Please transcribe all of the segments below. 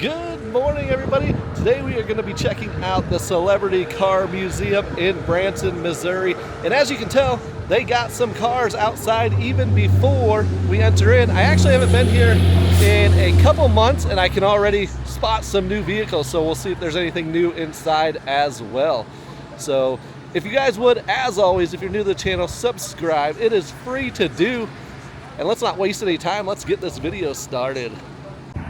Good morning, everybody. Today we are going to be checking out the Celebrity Car Museum in Branson, Missouri. And as you can tell, they got some cars outside even before we enter in. I actually haven't been here in a couple months, and I can already spot some new vehicles. So we'll see if there's anything new inside as well. So if you guys would, as always, if you're new to the channel, subscribe. It is free to do. And let's not waste any time. Let's get this video started.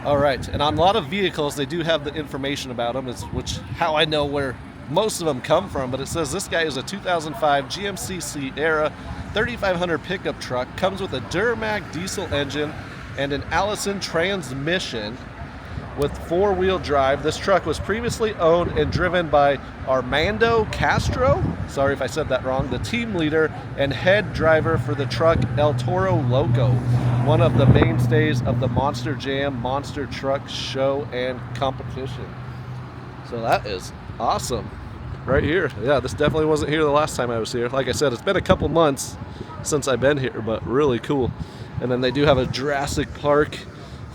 All right, and on a lot of vehicles, they do have the information about them, which how I know where most of them come from, but it says this guy is a 2005 GMC Sierra 3500 pickup truck, comes with a Duramac diesel engine and an Allison transmission with four-wheel drive. This truck was previously owned and driven by Armando Castro, sorry if I said that wrong, the team leader and head driver for the truck El Toro Loco, one of the mainstays of the Monster Jam Monster Truck Show and competition. So that is awesome right here. Yeah, this definitely wasn't here the last time I was here. Like I said, it's been a couple months since I've been here, but really cool. And then they do have a Jurassic Park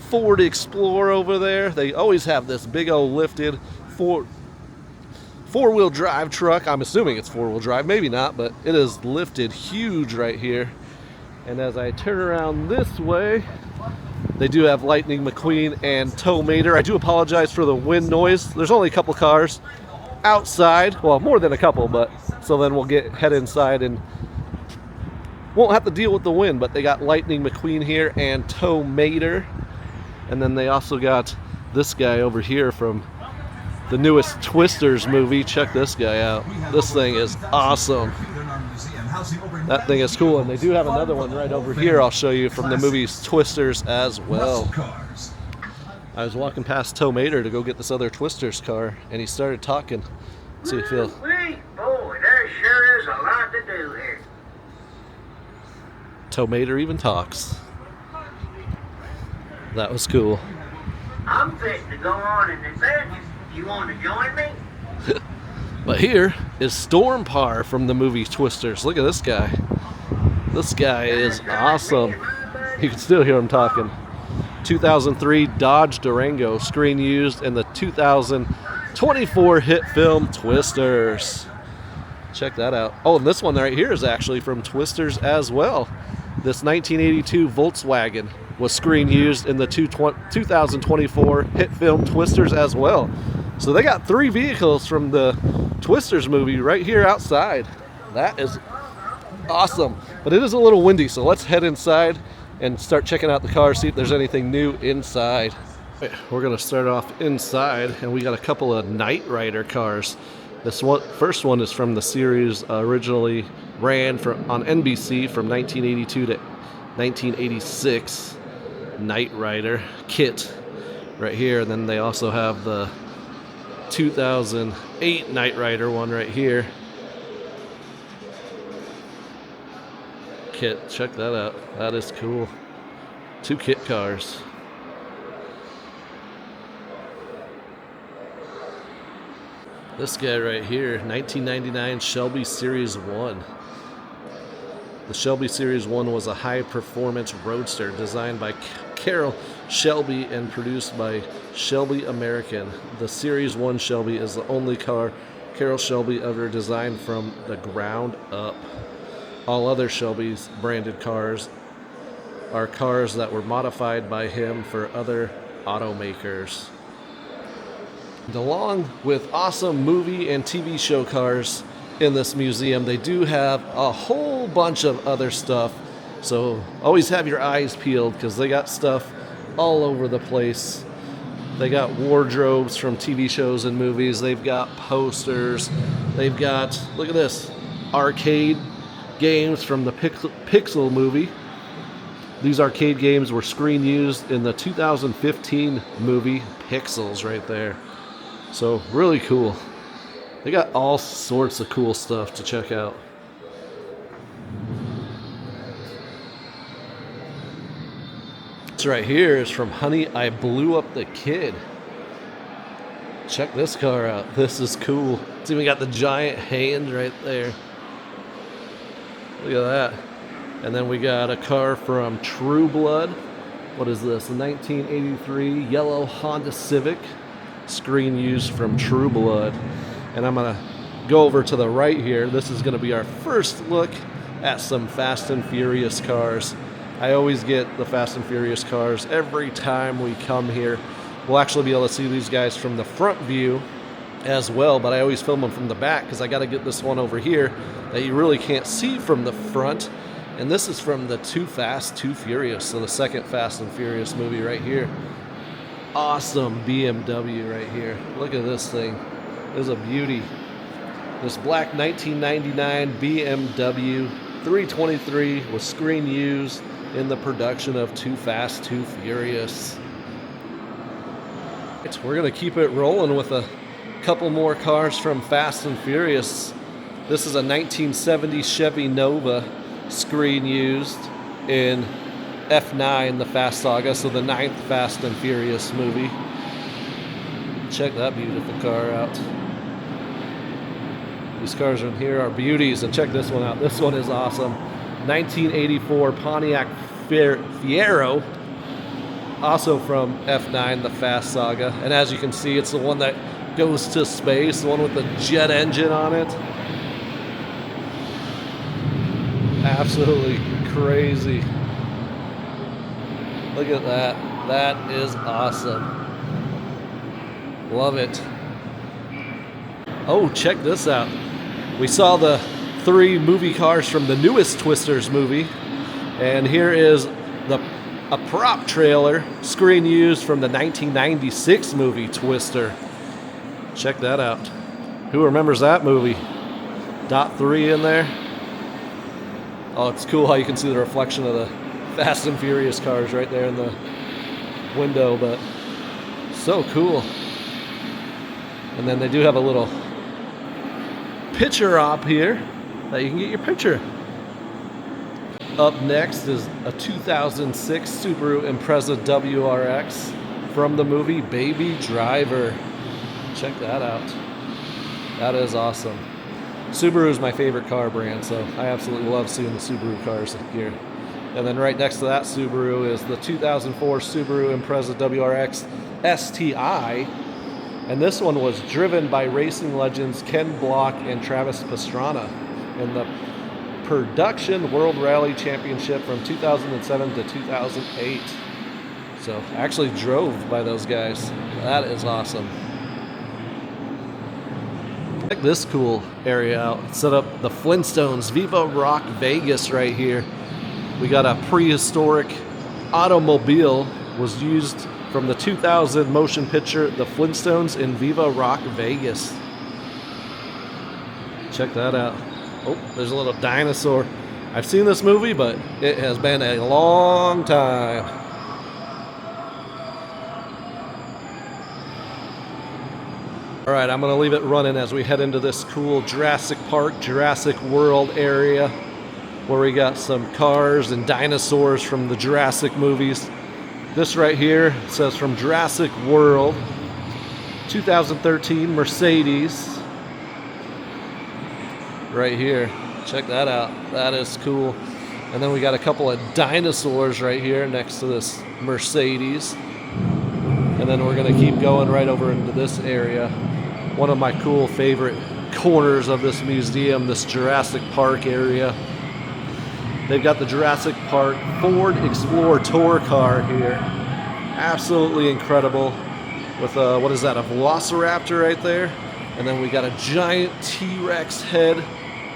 Ford Explorer over there. They always have this big old lifted four-wheel drive truck. I'm assuming it's four-wheel drive, maybe not, but it is lifted huge right here. And as I turn around this way, they do have Lightning McQueen and Tow Mater. I do apologize for the wind noise. There's only a couple cars outside. Well, more than a couple, but so then we'll head inside and won't have to deal with the wind. But they got Lightning McQueen here and Tow Mater. And then they also got this guy over here from the newest Twisters movie. Check this guy out. This thing is awesome. That thing is cool. And they do have another one right over here I'll show you from the movie's Twisters as well. I was walking past Tow Mater to go get this other Twisters car, and he started talking. See if he'll... Boy, there sure is a lot to do here. Tow Mater even talks. That was cool. I'm fitting to go on an adventure. You want to join me? But here is Storm Par from the movie Twisters. Look at this guy. This guy is awesome. You can still hear him talking. 2003 Dodge Durango, screen used in the 2024 hit film Twisters. Check that out. Oh, and this one right here is actually from Twisters as well. This 1982 Volkswagen was screen used in the 2024 hit film Twisters as well. So they got three vehicles from the Twisters movie right here outside. That is awesome. But it is a little windy, so let's head inside and start checking out the car, see if there's anything new inside. We're gonna start off inside, and we got a couple of Knight Rider cars. This first one is from the series originally ran on NBC from 1982 to 1986. Knight Rider kit right here. And then they also have the 2008 Knight Rider one right here. Kit, check that out. That is cool. Two kit cars. This guy right here, 1999 Shelby Series 1. The Shelby Series 1 was a high-performance roadster designed by Carroll Shelby and produced by Shelby American. The Series 1 Shelby is the only car Carroll Shelby ever designed from the ground up. All other Shelby's branded cars are cars that were modified by him for other automakers. And along with awesome movie and TV show cars in this museum, they do have a whole bunch of other stuff. So always have your eyes peeled because they got stuff all over the place. They got wardrobes from TV shows and movies. They've got posters. They've got, look at this, arcade games from the Pixel movie. These arcade games were screen used in the 2015 movie Pixels right there. So really cool. They got all sorts of cool stuff to check out. This right here is from Honey, I Blew Up the Kid. Check this car out. This is cool. It's even got the giant hand right there. Look at that. And then we got a car from True Blood. What is this? A 1983 yellow Honda Civic, screen used from True Blood. And I'm gonna go over to the right here. This is gonna be our first look at some Fast and Furious cars. I always get the Fast and Furious cars every time we come here. We'll actually be able to see these guys from the front view as well, but I always film them from the back because I got to get this one over here that you really can't see from the front. And this is from the Too Fast, Too Furious, so the second Fast and Furious movie right here. Awesome BMW right here. Look at this thing. It's a beauty. This black 1999 BMW 323 was screen used in the production of Too Fast, Too Furious. We're going to keep it rolling with a couple more cars from Fast and Furious. This is a 1970 Chevy Nova, screen used in F9, the Fast Saga, so the 9th Fast and Furious movie. Check that beautiful car out. These cars in here are beauties, and check this one out. This one is awesome. 1984 Pontiac Fiero, also from F9, the Fast Saga. And as you can see, it's the one that goes to space, the one with the jet engine on it. Absolutely crazy. Look at that. That is awesome. Love it. Oh, check this out. We saw the 3 movie cars from the newest Twisters movie, and here is a prop trailer, screen used from the 1996 movie Twister. Check that out. Who remembers that movie? Dot 3 in there. Oh, it's cool how you can see the reflection of the Fast and Furious cars right there in the window, but so cool. And then they do have a little picture op here that you can get your picture. Up next is a 2006 Subaru Impreza WRX from the movie Baby Driver. Check that out. That is awesome. Subaru is my favorite car brand, so I absolutely love seeing the Subaru cars here. And then right next to that Subaru is the 2004 Subaru Impreza WRX STI. And this one was driven by racing legends Ken Block and Travis Pastrana in the Production World Rally Championship from 2007 to 2008. So I actually drove by those guys. That is awesome. Check this cool area out. It's set up the Flintstones Viva Rock Vegas right here. We got a prehistoric automobile was used from the 2000 motion picture The Flintstones in Viva Rock Vegas. Check that out. Oh, there's a little dinosaur. I've seen this movie, but it has been a long time. All right, I'm going to leave it running as we head into this cool Jurassic Park, Jurassic World area where we got some cars and dinosaurs from the Jurassic movies. This right here says from Jurassic World, 2013 Mercedes. Right here. Check that out. That is cool. And then we got a couple of dinosaurs right here next to this Mercedes. And then we're going to keep going right over into this area. One of my cool favorite corners of this museum, this Jurassic Park area. They've got the Jurassic Park Ford Explorer tour car here. Absolutely incredible. With what is that, a Velociraptor right there? And then we got a giant T-Rex head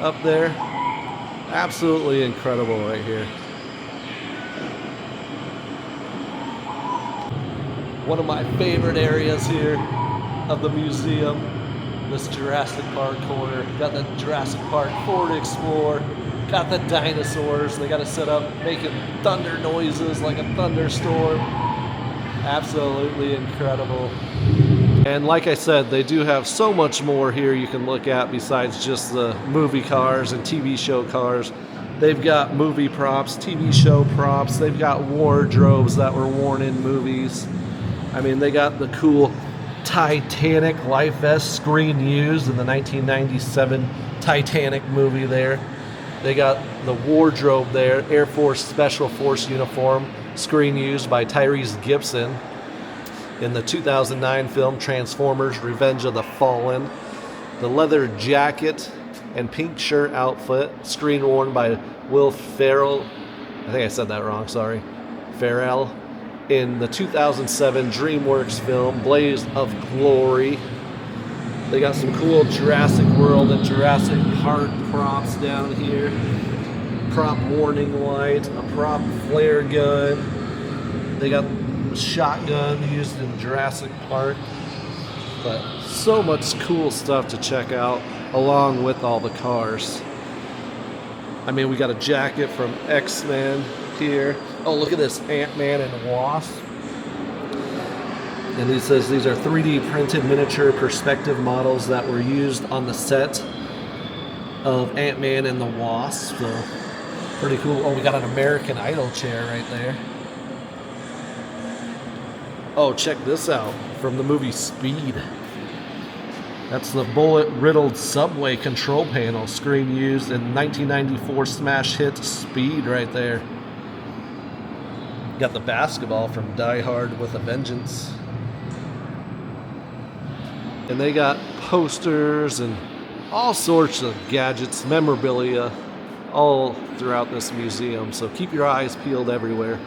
up there. Absolutely incredible right here. One of my favorite areas here of the museum, this Jurassic Park corner. Got the Jurassic Park Ford Explorer, got the dinosaurs. They got it set up making thunder noises like a thunderstorm. Absolutely incredible. And like I said, they do have so much more here you can look at besides just the movie cars and TV show cars. They've got movie props, TV show props. They've got wardrobes that were worn in movies. I mean, they got the cool Titanic life vest screen used in the 1997 Titanic movie there. They got the wardrobe there, Air Force Special Force uniform screen used by Tyrese Gibson in the 2009 film Transformers: Revenge of the Fallen. The leather jacket and pink shirt outfit, screen worn by Will Ferrell. I think I said that wrong, sorry. Ferrell. In the 2007 DreamWorks film Blaze of Glory. They got some cool Jurassic World and Jurassic Park props down here. Prop warning light, a prop flare gun. They got a shotgun used in Jurassic Park. But so much cool stuff to check out along with all the cars. I mean, we got a jacket from X-Men here. Oh, look at this, Ant-Man and Wasp. And he says these are 3D printed miniature perspective models that were used on the set of Ant-Man and the Wasp. So, pretty cool. Oh, we got an American Idol chair right there. Oh, check this out. From the movie Speed. That's the bullet-riddled subway control panel screen used in 1994 smash hit Speed right there. Got the basketball from Die Hard with a Vengeance. And they got posters and all sorts of gadgets, memorabilia, all throughout this museum. So keep your eyes peeled everywhere.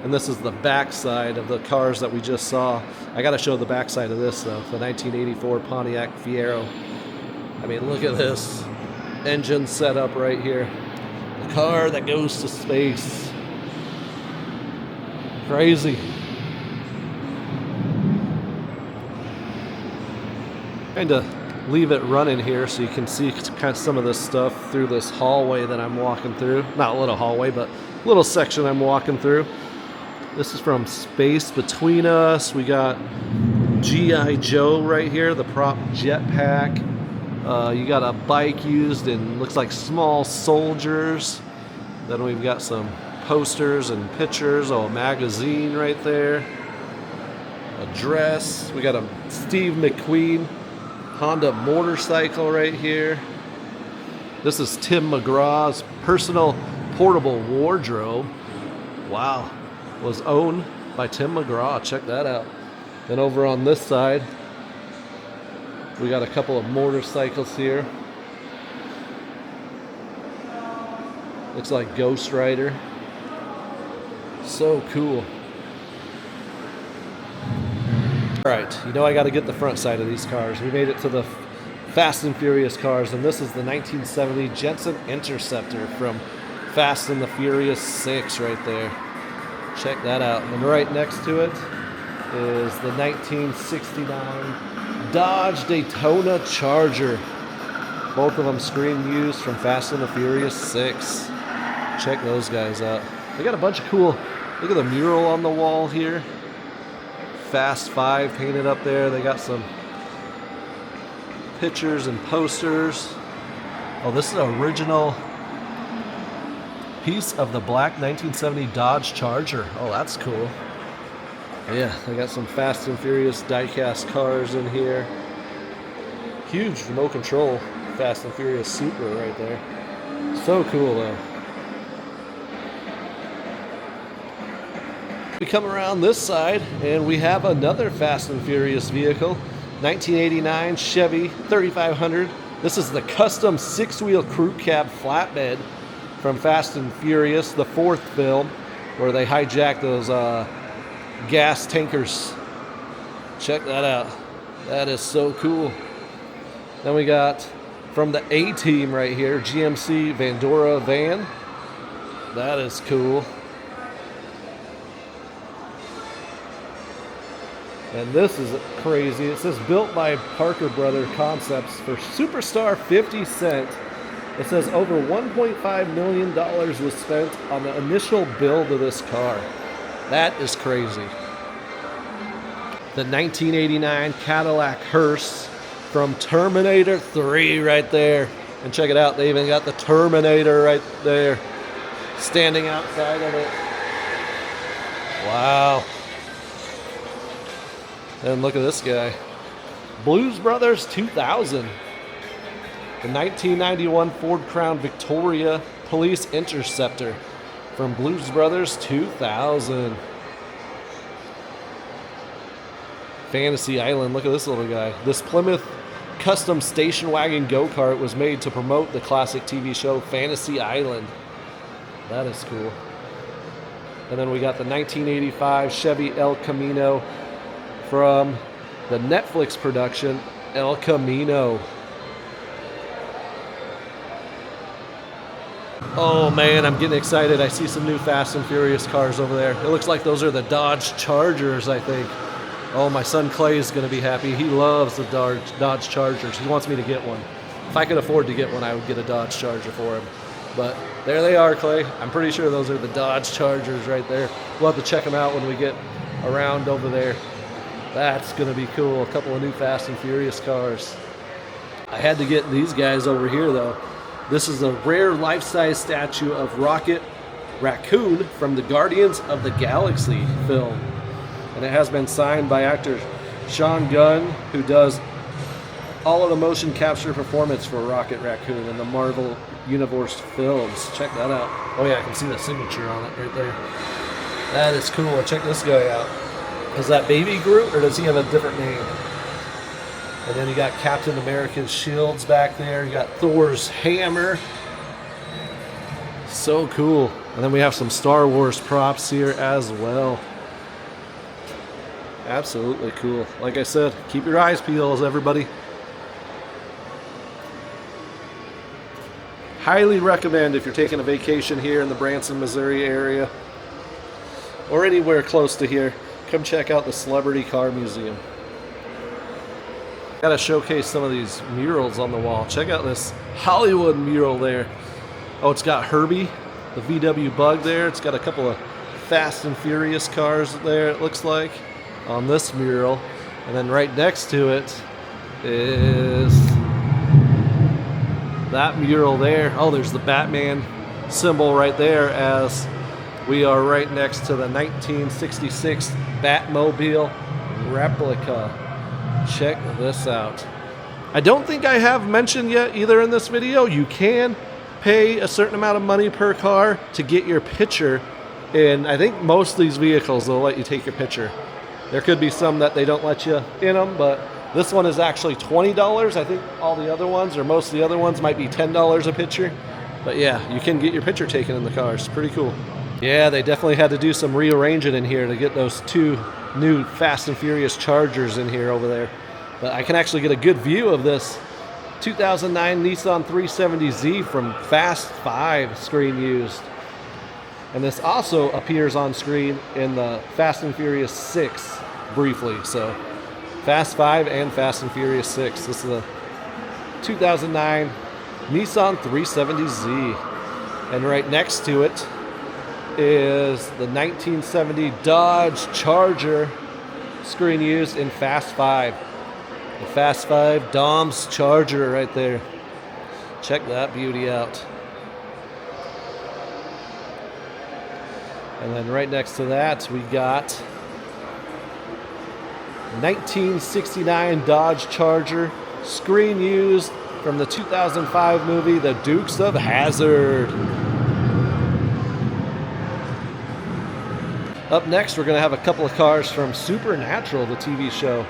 And this is the back side of the cars that we just saw. I got to show the back side of this, though. The 1984 Pontiac Fiero. I mean, look at this engine setup right here. The car that goes to space. Crazy. Kind of leave it running here so you can see kind of some of this stuff through this hallway that I'm walking through. Not a little hallway, but a little section I'm walking through. This is from Space Between Us. We got G.I. Joe right here, the prop jetpack. You got a bike used in, looks like small soldiers. Then we've got some posters and pictures. Oh, a magazine right there. A dress. We got a Steve McQueen Honda motorcycle right here. This is Tim McGraw's personal portable wardrobe. Wow. Was owned by Tim McGraw. Check that out. Then over on this side, we got a couple of motorcycles here. Looks like Ghost Rider. So cool. Alright, you know I got to get the front side of these cars. We made it to the Fast and Furious cars, and this is the 1970 Jensen Interceptor from Fast and the Furious 6 right there. Check that out. And right next to it is the 1969 Dodge Daytona Charger. Both of them screen used from Fast and the Furious 6. Check those guys out. They got a bunch of cool, look at the mural on the wall here. Fast 5 painted up there. They got some pictures and posters. Oh, this is an original piece of the black 1970 Dodge Charger. Oh, that's cool. Yeah, they got some Fast and Furious die-cast cars in here. Huge remote control Fast and Furious Supra right there. So cool though. We come around this side and we have another Fast and Furious vehicle, 1989 Chevy 3500. This is the custom 6-wheel crew cab flatbed from Fast and Furious, the 4th film, where they hijack those gas tankers. Check that out. That is so cool. Then we got from the A-Team right here, GMC Vandora van. That is cool. And this is crazy. It says built by Parker Brother Concepts for Superstar 50 Cent. It says over $1.5 million was spent on the initial build of this car. That is crazy. The 1989 Cadillac Hearse from Terminator 3 right there. And check it out, they even got the Terminator right there standing outside of it. Wow. And look at this guy. Blues Brothers 2000. The 1991 Ford Crown Victoria Police Interceptor from Blues Brothers 2000. Fantasy Island. Look at this little guy. This Plymouth custom station wagon go-kart was made to promote the classic TV show Fantasy Island. That is cool. And then we got the 1985 Chevy El Camino from the Netflix production El Camino. Oh man, I'm getting excited. I see some new Fast and Furious cars over there. It looks like those are the Dodge Chargers, I think. Oh, my son Clay is going to be happy. He loves the Dodge Chargers. He wants me to get one. If I could afford to get one, I would get a Dodge Charger for him. But there they are, Clay. I'm pretty sure those are the Dodge Chargers right there. We'll have to check them out when we get around over there. That's going to be cool. A couple of new Fast and Furious cars. I had to get these guys over here, though. This is a rare life-size statue of Rocket Raccoon from the Guardians of the Galaxy film. And it has been signed by actor Sean Gunn, who does all of the motion capture performance for Rocket Raccoon in the Marvel Universe films. Check that out. Oh yeah, I can see the signature on it right there. That is cool. Check this guy out. Is that Baby Groot, or does he have a different name? And then you got Captain America's shields back there. You got Thor's hammer. So cool. And then we have some Star Wars props here as well. Absolutely cool. Like I said, keep your eyes peeled, everybody. Highly recommend if you're taking a vacation here in the Branson, Missouri area, or anywhere close to here, come check out the Celebrity Car Museum. Got to showcase some of these murals on the wall. Check out this Hollywood mural there. Oh, it's got Herbie, the VW Bug there. It's got a couple of Fast and Furious cars there, it looks like, on this mural. And then right next to it is that mural there. Oh, there's the Batman symbol right there, as we are right next to the 1966 Batmobile replica. Check this out. I don't think I have mentioned yet either in this video, you can pay a certain amount of money per car to get your picture in. I think most of these vehicles they'll let you take your picture. There could be some that they don't let you in them, but this one is actually $20. I think all the other ones, or most of the other ones, might be $10 a picture. But yeah, you can get your picture taken in the cars. Pretty cool. Yeah, they definitely had to do some rearranging in here to get those two new Fast and Furious Chargers in here over there. But I can actually get a good view of this 2009 Nissan 370Z from Fast 5 screen used. And this also appears on screen in the Fast and Furious 6 briefly. So Fast 5 and Fast and Furious 6. This is a 2009 Nissan 370Z. And right next to it is the 1970 Dodge Charger screen used in Fast 5. The Fast 5 Dom's Charger right there. Check that beauty out. And then right next to that, we got 1969 Dodge Charger screen used from the 2005 movie The Dukes of Hazzard. Up next, we're going to have a couple of cars from Supernatural, the TV show.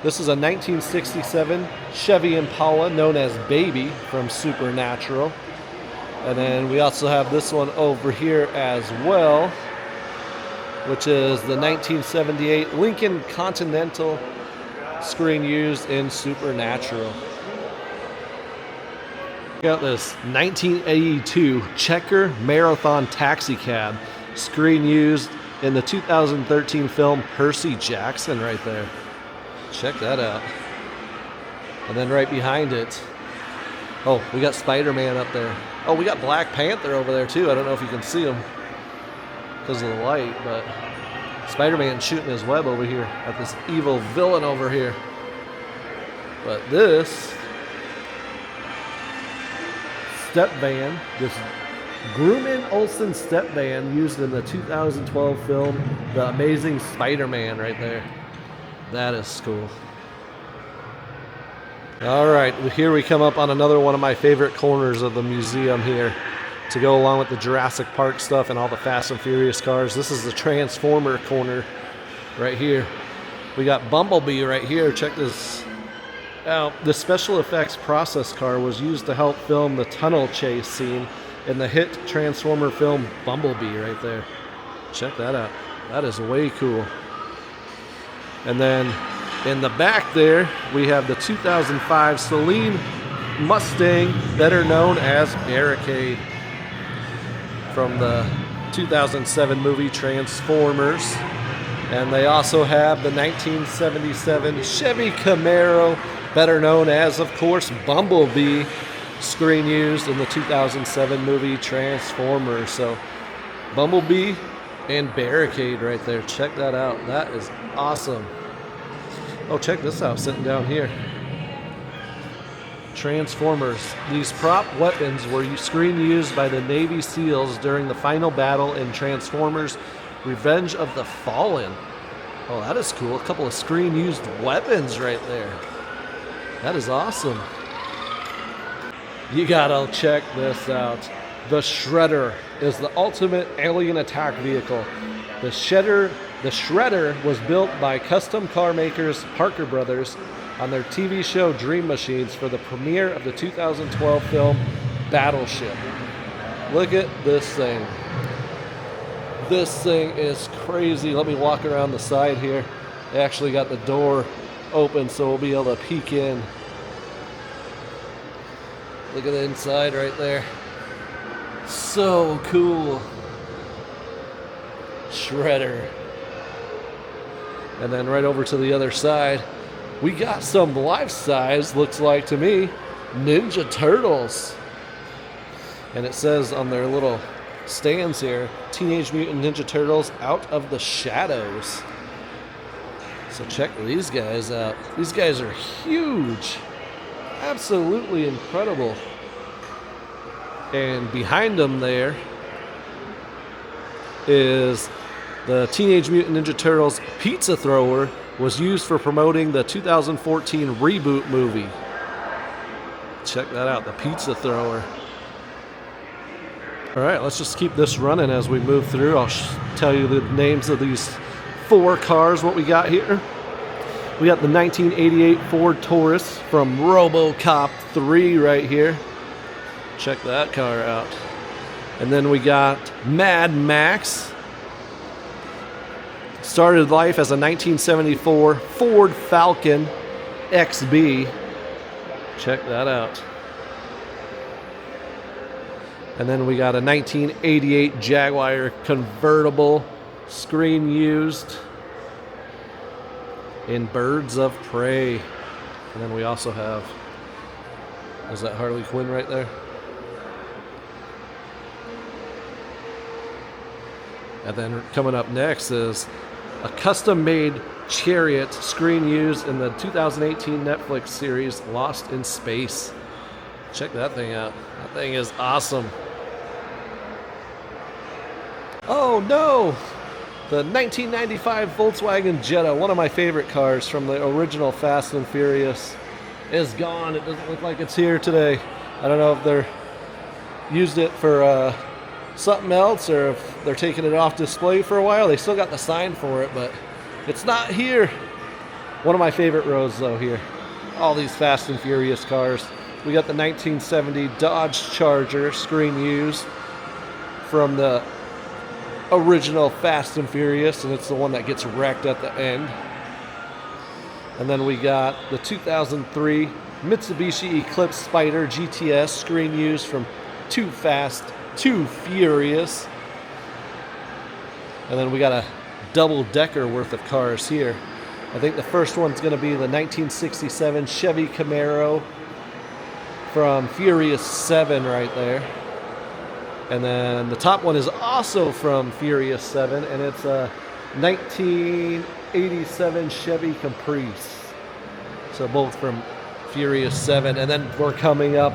This is a 1967 Chevy Impala known as Baby from Supernatural. And then we also have this one over here as well, which is the 1978 Lincoln Continental screen used in Supernatural. We got this 1982 Checker Marathon Taxi Cab screen used in the 2013 film Percy Jackson right there. Check that out. And then right behind it, oh, we got Spider-Man up there. Oh, we got Black Panther over there too. I don't know if you can see him because of the light, but Spider-Man shooting his web over here at this evil villain over here. But this step van, this Grumman Olsen step van used in the 2012 film The Amazing Spider-Man right there. That is cool. All right, here we come up on another one of my favorite corners of the museum here. to go along with the Jurassic Park stuff and all the Fast and Furious cars. This is the Transformer corner right here. We got Bumblebee right here. Check this out. The special effects process car was used to help film the tunnel chase scene in the hit Transformer film Bumblebee right there. Check that out. That is way cool. And then in the back there, we have the 2005 Celine Mustang, better known as Barricade, from the 2007 movie Transformers. And they also have the 1977 Chevy Camaro, better known as, of course, Bumblebee, screen used in the 2007 movie Transformers. So Bumblebee and Barricade right there. Check that out. That is awesome. Oh, check this out, sitting down here. Transformers. These prop weapons were screen used by the Navy SEALs during the final battle in Transformers Revenge of the Fallen. Oh, that is cool. A couple of screen used weapons right there. That is awesome. You gotta check this out. The Shredder is the ultimate alien attack vehicle. The Shredder was built by custom car makers Parker Brothers on their TV show Dream Machines for the premiere of the 2012 film Battleship. Look at this thing. This thing is crazy. Let me walk around the side here. They actually got the door open so we'll be able to peek in. Look at the inside right there. So cool. Shredder. And then right over to the other side, we got some life-size, looks like to me, Ninja Turtles. And it says on their little stands here, Teenage Mutant Ninja Turtles Out of the Shadows. So check these guys out. These guys are huge. Absolutely incredible. And behind them there is the Teenage Mutant Ninja Turtles pizza thrower, was used for promoting the 2014 reboot movie. Check that out, the pizza thrower. All right, let's just keep this running as we move through. I'll tell you the names of these 4 cars, what we got here. We got the 1988 Ford Taurus from RoboCop 3 right here. Check that car out. And then we got Mad Max. Started life as a 1974 Ford Falcon XB. Check that out. And then we got a 1988 Jaguar convertible, screen used in Birds of Prey. And then we also have, is that Harley Quinn right there? And then coming up next is a custom-made Chariot, screen used in the 2018 Netflix series Lost in Space. Check that thing out. That thing is awesome. Oh no! The 1995 Volkswagen Jetta, one of my favorite cars from the original Fast and Furious, is gone. It doesn't look like it's here today. I don't know if they're used it for something else or if they're taking it off display for a while. They still got the sign for it, but it's not here. One of my favorite roads though here. All these Fast and Furious cars. We got the 1970 Dodge Charger, screen used from the original Fast and Furious, and it's the one that gets wrecked at the end. And then we got the 2003 Mitsubishi Eclipse Spider GTS, screen used from Too Fast, Too Furious. And then we got a double-decker worth of cars here. I think the first one's going to be the 1967 Chevy Camaro from Furious 7 right there. And then the top one is also from Furious 7, and it's a 1987 Chevy Caprice. So both from Furious 7. And then we're coming up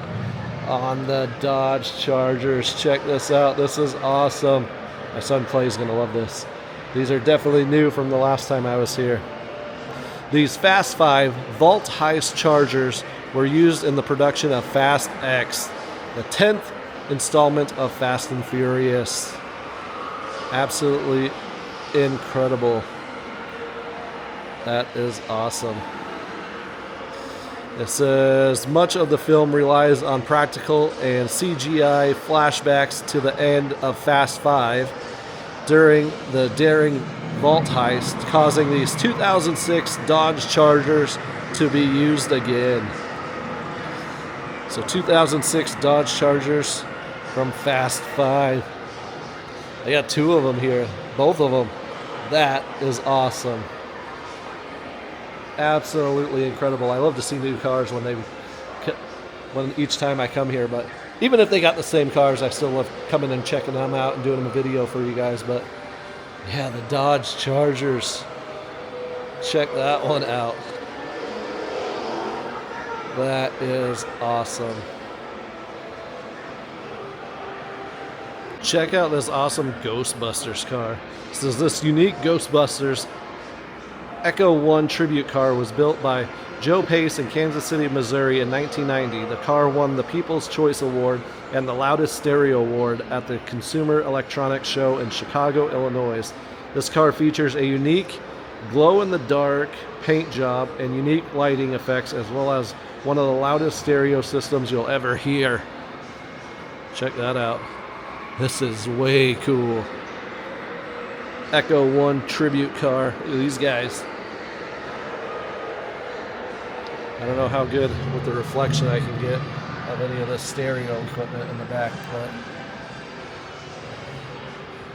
on the Dodge Chargers. Check this out. This is awesome. My son Clay's going to love this. These are definitely new from the last time I was here. These Fast 5 Vault Heist Chargers were used in the production of Fast X, the 10th installment of Fast and Furious. Absolutely incredible. That is awesome. It says much of the film relies on practical and CGI flashbacks to the end of Fast 5 during the daring vault heist, causing these 2006 Dodge Chargers to be used again. So 2006 Dodge Chargers from Fast 5. I got 2 of them here, both of them. That is awesome. Absolutely incredible. I love to see new cars when each time I come here, but even if they got the same cars, I still love coming and checking them out and doing them a video for you guys. But yeah, the Dodge Chargers. Check that one out. That is awesome. Check out this awesome Ghostbusters car. This unique Ghostbusters Echo 1 tribute car was built by Joe Pace in Kansas City, Missouri in 1990. The car won the People's Choice Award and the Loudest Stereo Award at the Consumer Electronics Show in Chicago, Illinois. This car features a unique glow-in-the-dark paint job and unique lighting effects, as well as one of the loudest stereo systems you'll ever hear. Check that out. This is way cool. Echo 1 tribute car. Look at these guys. I don't know how good with the reflection I can get of any of the stereo equipment in the back, but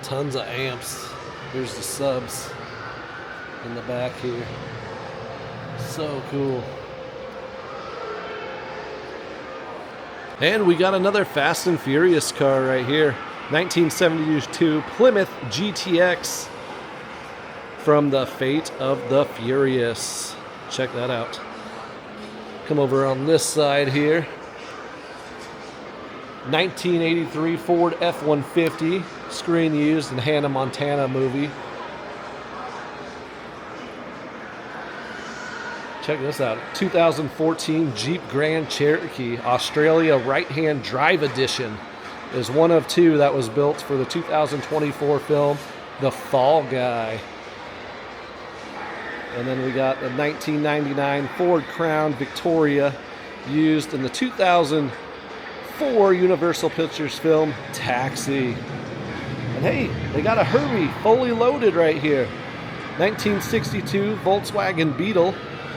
tons of amps. Here's the subs in the back here. So cool. And we got another Fast and Furious car right here. 1972 Plymouth GTX from the Fate of the Furious. Check that out. Come over on this side here. 1983 Ford F-150, screen used in Hannah Montana movie. Check this out. 2014 Jeep Grand Cherokee Australia right-hand drive edition is one of 2 that was built for the 2024 film The Fall Guy. And then we got the 1999 Ford Crown Victoria used in the 2004 Universal Pictures film Taxi. And hey, they got a Herbie fully loaded right here. 1962 Volkswagen Beetle,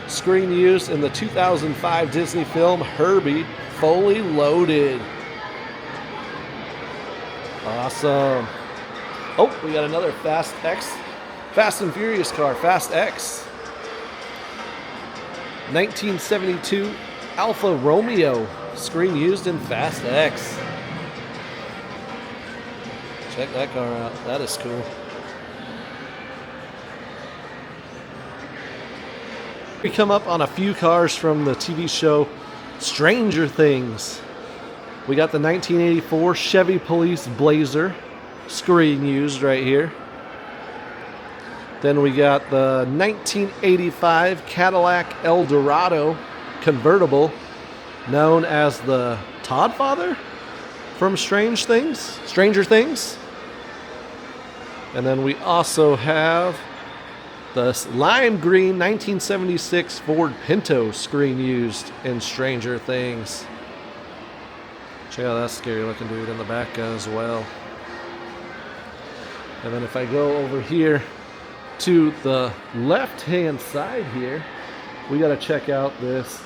screen used in the 2005 Disney film Herbie, fully loaded. Awesome. Oh, we got another Fast and Furious car, Fast X. 1972 Alfa Romeo, screen used in Fast X. Check that car out. That is cool. We come up on a few cars from the TV show Stranger Things. We got the 1984 Chevy Police Blazer, screen used right here. Then we got the 1985 Cadillac Eldorado convertible, known as the Toddfather from Stranger Things. And then we also have the lime green 1976 Ford Pinto, screen used in Stranger Things. Check out that scary looking dude in the back as well. And then if I go over here to the left hand side here, we got to check out this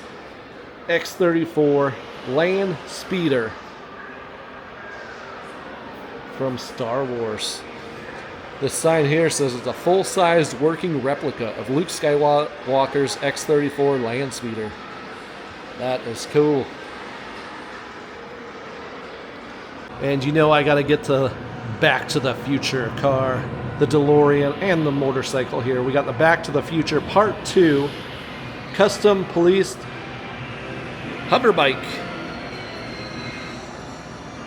X-34 Land Speeder from Star Wars. This sign here says it's a full-sized working replica of Luke Skywalker's X-34 Land Speeder. That is cool. And you know I got to get to Back to the Future car, the DeLorean, and the motorcycle here. We got the Back to the Future Part 2 custom policed hover bike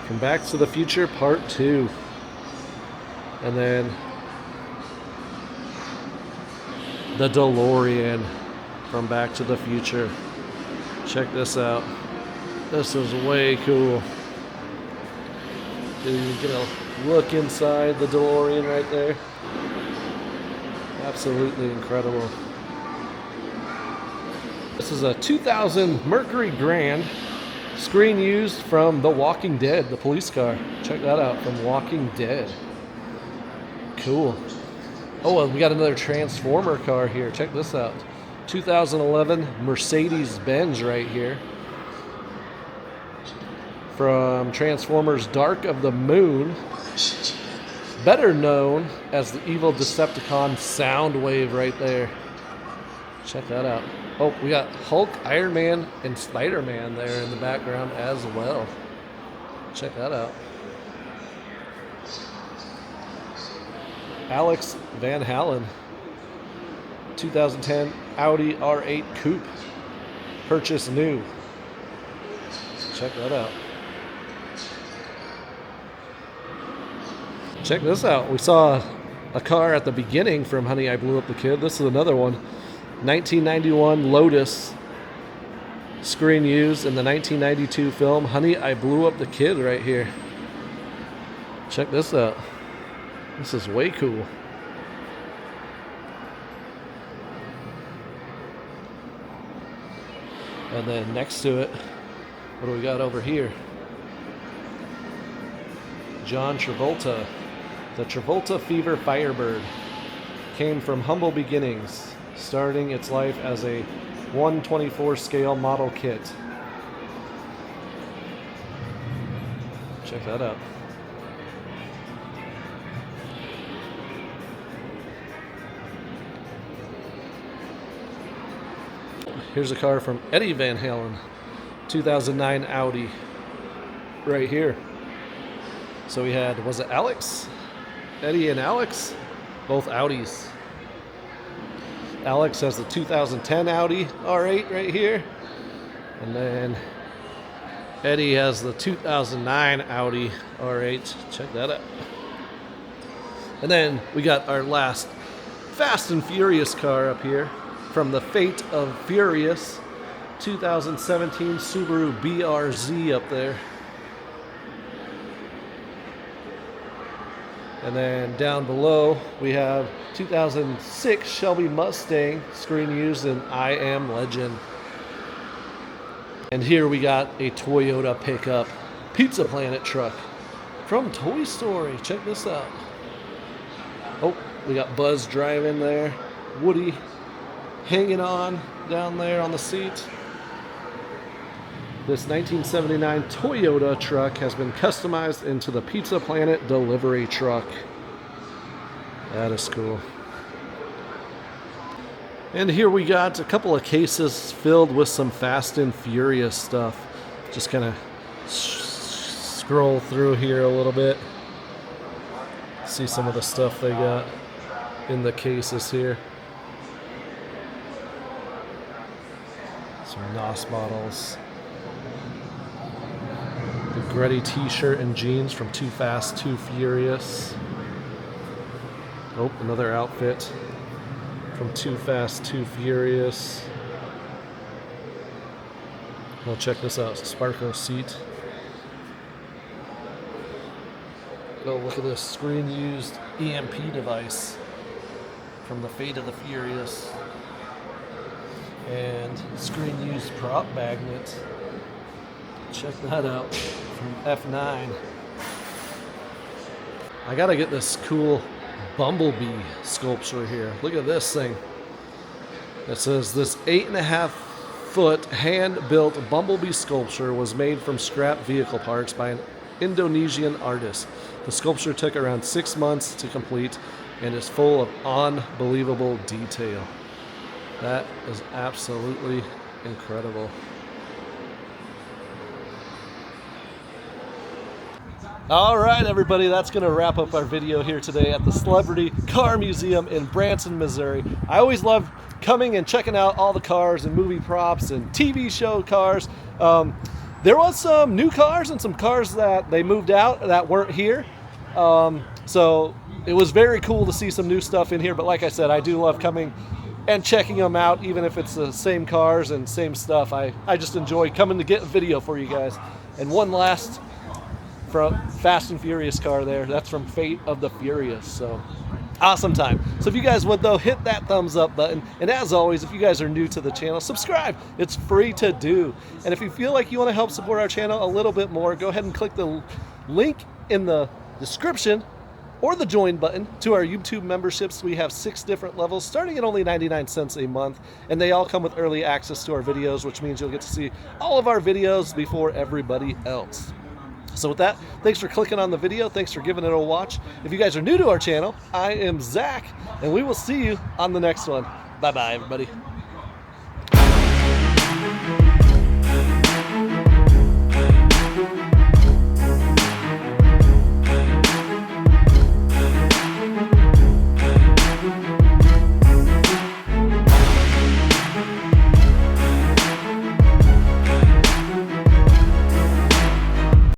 from Back to the Future Part 2. And then the DeLorean from Back to the Future. Check this out. This is way cool. You get a look inside the DeLorean right there. Absolutely incredible. This is a 2000 Mercury Grand, screen used from The Walking Dead, the police car. Check that out, from Walking Dead. Cool. Oh, and we got another Transformer car here. Check this out. 2011 Mercedes-Benz right here. From Transformers Dark of the Moon. Better known as the evil Decepticon Soundwave right there. Check that out. Oh, we got Hulk, Iron Man, and Spider-Man there in the background as well. Check that out. Alex Van Halen. 2010 Audi R8 Coupe. Purchase new. Check that out. Check this out. We saw a car at the beginning from Honey, I Blew Up the Kid. This is another one. 1991 Lotus. Screen used in the 1992 film Honey, I Blew Up the Kid right here. Check this out. This is way cool. And then next to it, what do we got over here? John Travolta. The Travolta Fever Firebird came from humble beginnings, starting its life as a 1/24 scale model kit. Check that out. Here's a car from Eddie Van Halen, 2009 Audi, right here. So we had, was it Alex? Eddie and Alex, both Audis. Alex has the 2010 Audi R8 right here. And then Eddie has the 2009 Audi R8. Check that out. And then we got our last Fast and Furious car up here from the Fate of Furious 2017 Subaru BRZ up there. And then down below we have 2006 Shelby Mustang, screen used in I Am Legend. And here we got a Toyota pickup Pizza Planet truck from Toy Story. Check this out. Oh, we got Buzz driving there. Woody hanging on down there on the seat. This 1979 Toyota truck has been customized into the Pizza Planet delivery truck. That is cool. And here we got a couple of cases filled with some Fast and Furious stuff. Just kind of scroll through here a little bit. See some of the stuff they got in the cases here. Some NOS bottles. The Gretty t-shirt and jeans from Too Fast, Too Furious. Oh, another outfit from Too Fast, Too Furious. Well, check this out. Sparko seat. Oh, look at this screen used EMP device from the Fate of the Furious. And screen used prop magnet. Check that out from F9. I gotta get this cool Bumblebee sculpture here. Look at this thing. It says this 8.5-foot hand-built Bumblebee sculpture was made from scrap vehicle parts by an Indonesian artist. The sculpture took around 6 months to complete and is full of unbelievable detail. That is absolutely incredible. All right, everybody, that's going to wrap up our video here today at the Celebrity Car Museum in Branson, Missouri. I always love coming and checking out all the cars and movie props and TV show cars. There was some new cars and some cars that they moved out that weren't here. So it was very cool to see some new stuff in here. But like I said, I do love coming and checking them out, even if it's the same cars and same stuff. I just enjoy coming to get a video for you guys. And one last from Fast and Furious car there. That's from Fate of the Furious. So awesome time. So if you guys would, though, hit that thumbs up button. And as always, if you guys are new to the channel, subscribe. It's free to do. And if you feel like you want to help support our channel a little bit more, go ahead and click the link in the description or the join button to our YouTube memberships. We have 6 different levels starting at only 99 cents a month, and they all come with early access to our videos, which means you'll get to see all of our videos before everybody else. So with that, thanks for clicking on the video. Thanks for giving it a watch. If you guys are new to our channel, I am Zach, and we will see you on the next one. Bye-bye, everybody.